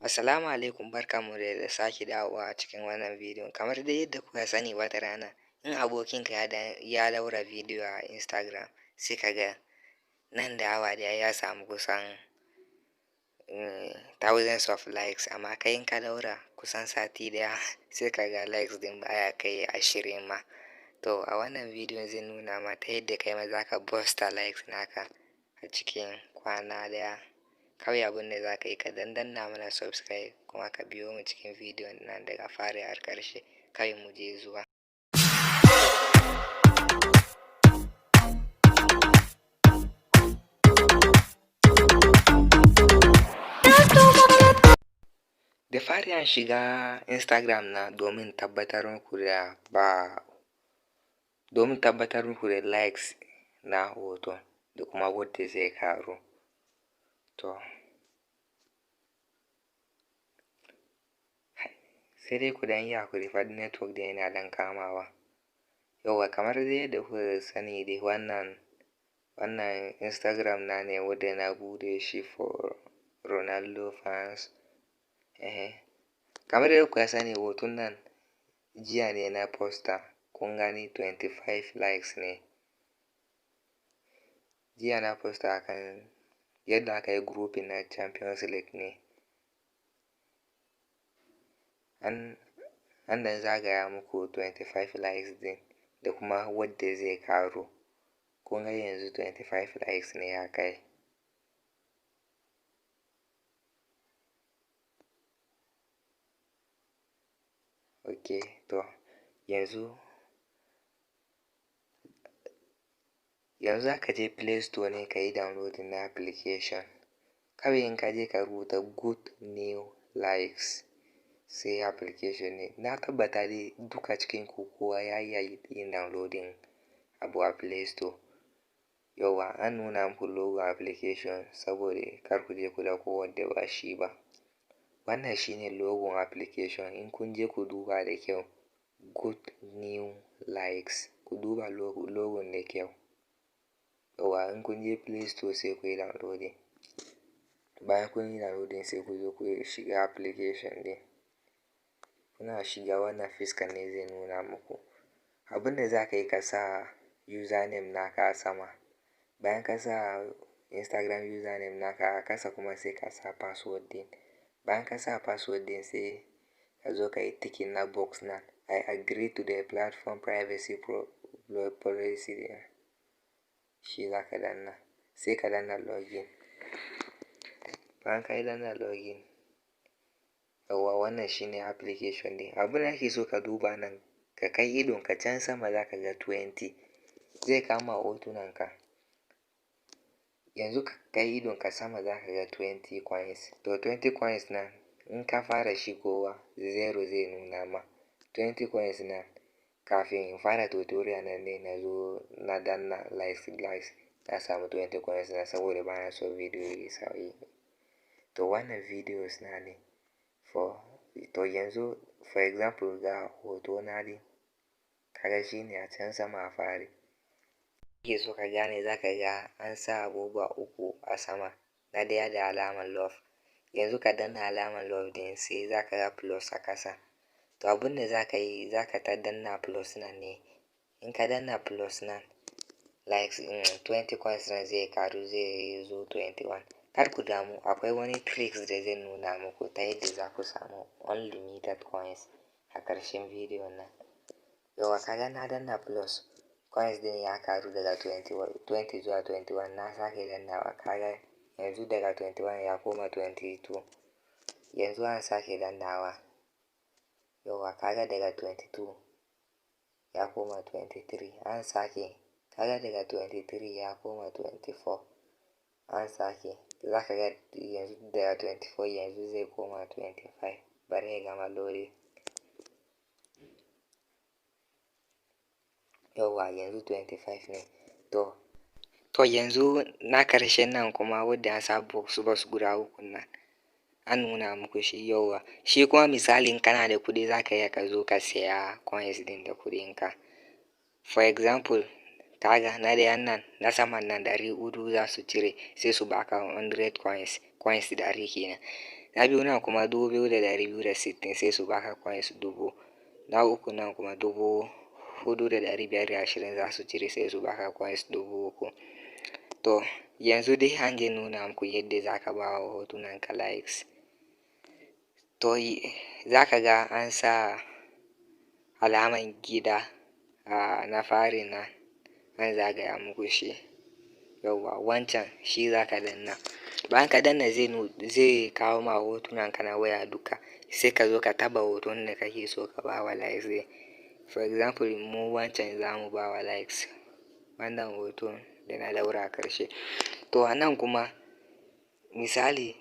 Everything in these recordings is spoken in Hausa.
Assalamu alaikum, barkanmu da sake dawowa a cikin wannan bidiyon. Kamar dai yadda kuka sani, wata rana in abokinka ya daura bidiyo a Instagram, sai ka ga nan da awa ɗaya ya samu kusan thousands of likes, amma kai in ka daura kusan sati ɗaya sai ka ga likes din baya kai 20 ma. To a wannan bidiyon zai nuna ma ta yadda kai ma za ka booster likes naka a cikin kwana ɗaya. Kawai abin da za ka yi, ka danna mana subscribe kuma ka biyo mu cikin bidiyon nan daga fari har ƙarshe. Kawai mu je zuwa. Da fari an shiga Instagram na domin tabbatar muku da likes na hoto da kuma wadda zai karu. To sai dai ku dan yi hakuri fa, network da yana dan kamawa. Yauwa, kamar dai yadda kuka sani dai wannan Instagram na ne wadda na bude shi for Ronaldo fans. Kamar yadda kuka sani, hoton nan jiya ne na poster, kun gani 25 likes ne. Jiya na poster akan yadda aka yi grouping na Champions League ne. An dan zagaya muku 25 likes din da kuma wadda zai karu. Kun ga yanzu 25 likes ne ya kai. Ok, to yanzu za ka je Play Store ne ka yi downloading na application. Kawai in ka je ka rubuta good new likes sai application ne. Na tabbata dai duka cikin ku kowa ya iya yin downloading abu a Play Store. Yauwa, an nuna muku logo application saboda kar ku je ku dauko wadda ba shi ba. Wannan shine logon application. In kun je ku duba da kyau, good new likes, ku duba logon da kyau. Yauwa, in kun je Play Store sai ku yi downloading. Bayan kun yi downloading sai ku zo ku shiga application din. Kuna shiga wannan fiskan ne zai nuna muku. Abin da za ka yi, ka sa username naka a sama. Bayan ka sa Instagram username naka a ƙasa kuma sai ka sa password din. Bayan ka sa password din sai ka zo ka yi ticking na box nan, I agree to the platform privacy policy. Shi za ka danna, sai ka danna login. Bayan ka yi danna login, yauwa, wannan shine application din. Abin da ake so ka duba nan, ka kai idon ka can sama za ka ga 20. Zai kama hotunan ka. Yanzu ka kai idon ka sama za ka ga 20 coins. To 20 coins nan in ka fara shigowa 0 zai nuna ma. 20 coins nan kafin in fara tutorial nan ne na zo na danna likes. Na samu 20 coins na saboda bana so video yayi tsayi. To wannan videos na ne to yanzu for example ga hoto na din. Kaga shine a can sama a fari. Kake so ka gane, za ka ga an sa abubuwa uku a sama. Na ɗaya da alamar love. Yanzu ka danna alamar love din sai za ka ga plus a ƙasa. To abin da za ka yi, za ka ta danna plus nan ne. In ka danna plus nan, likes 20 coins nan zai karu zai zo 21. Kar ku damu, akwai wani tricks da zai nuna muku ta yadda za ku samu unlimited coins a ƙarshen bidiyon nan. Yauwa, ka ga na danna plus, coins din ya karu daga 20 zuwa 21. Na sake dannawa, ka ga yanzu daga 21 ya koma 22. Yanzu an sake dannawa. Yauwa, ka ga daga 22 ya koma 23. An sake, ka ga daga 23 ya koma 24. An sake, za ka ga yanzu daga 24 yanzu zai koma 25. Bari ya gama loading. Yauwa, yanzu 25 ne. To yanzu na ƙarshen nan kuma wadda an sa box guda uku nan, an nuna muku shi. Yauwa, shi kuma misalin kana da kuɗi za ka iya ka zo ka saya coins din da kuɗinka. For example, kaga na ɗayan nan na saman nan 400 za su cire sai su baka 100 coins 100 kenan. Na biyu nan kuma 2260 sai su baka coins 1000. Na uku nan kuma 4520 za su cire sai su baka coins 3000. To yanzu dai an je nuna muku yadda za ka ba wa hotunan ka likes. To za ka ga an sa alaman gida na fari nan an zagaya muku shi. Yauwa wancan shi za ka danna. Bayan ka danna zai kawo ma hotunan ka na waya duka. Sai ka zo ka taɓa hoton da kake so ka ba wa likes. For example mu wancan za mu ba wa likes. Wannan hoton da na ɗaura a ƙarshe. To a nan kuma misali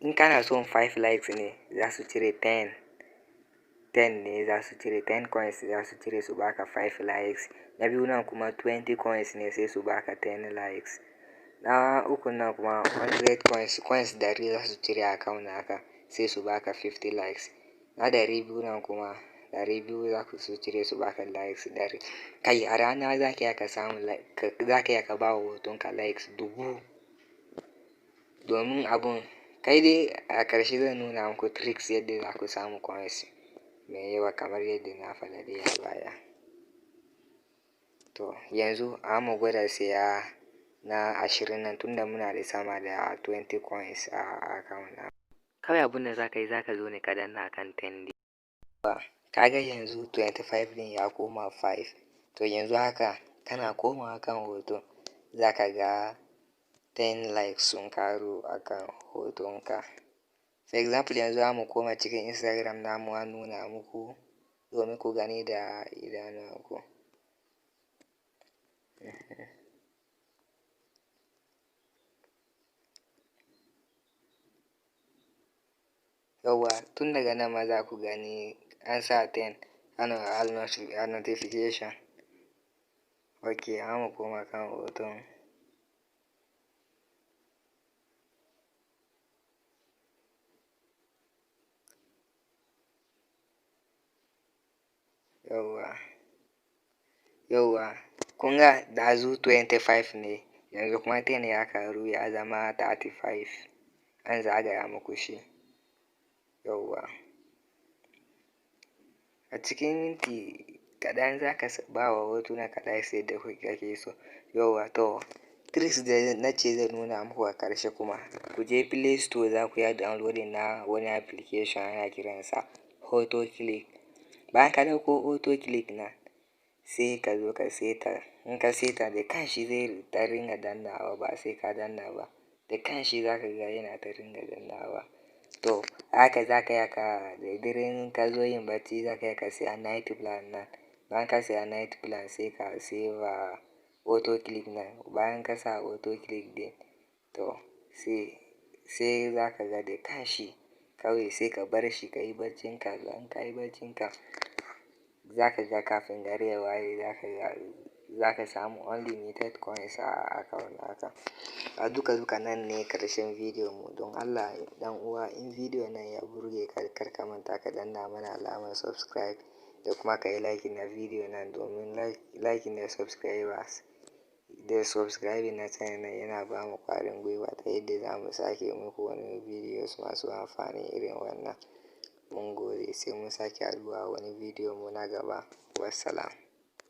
in kana son 5 likes ne za su cire 10 ne za su cire 10 coins za su cire su baka 5 likes. Na biyu nan kuma 20 coins ne sai su baka 10 likes. Na uku nan kuma 100 coins 100 za su cire account naka sai su baka 50 likes. Na 200 nan kuma 200 za su cire su baka likes 100. Kai a rana za ka iya ka samu za ka iya ka ba wa hotonka likes 1000. Domin abun kai dai a ƙarshe zan nuna muku tricks yadda za ku samu coins mai yawa kamar yadda na faɗa dai a baya. To yanzu mu gwada siya na 20 nan tunda muna da sama da 20 coins a account na. Kawai abun da za ka yi za ka zo ne ka danna kan 10 ɗin. Ka ga yanzu 25 ɗin ya koma 5. To yanzu haka kana komawa kan hoton za ka ga 10 likes sun ƙaru a kan hotonka. For example yanzu zamu koma cikin Instagram namu an nuna muku domin ku gani da idanunku. Yauwa tun daga nan ma za ku gani an sa 10 a notification. Ok, mu koma kan hoton. Yauwa kun ga ɗazu 25 ne yanzu kuma 10 ya ƙaru ya zama 35. An zagaya muku shi. Yauwa a cikin minti kaɗan za ka ba wa hotunan ka likes yadda kake so. Yauwa to tricks da na ce zan nuna muku a ƙarshe kuma ku je Play Store za ku yi downloading na wani application ana kiransa Auto Click. Bayan ka ɗauko Auto Click nan sai ka zo ka seta. In ka seta da kanshi zai ta ringa dannawa ba sai ka danna ba. Da kanshi za ka ga yana ta ringa dannawa. To haka za ka iya ka da dare in ka zo yin bacci za ka iya ka siya night plan nan. Bayan ka siya night plan sai ka save Auto Click nan. Bayan ka sa Auto Click ɗin to sai za ka ga da kanshi kawai sai ka bar shi ka yi baccinka. Bayan ka yi baccinka za ka ga kafin gari ya waye za ka samu unlimited coins a account naka. A duka nan ne ƙarshen bidiyon mu. Don Allah ɗan uwa in bidiyon nan ya burge ka kar ka manta ka danna mana alamar subscribe da kuma ka yi like na bidiyon nan domin like da subscribing na channel nan yana ba mu ƙwarin gwiwa ta yadda za mu sake muku wani videos masu amfani irin wannan. Mun gode sai mun sake haɗuwa wani bidiyon mu na gaba. Wassalam.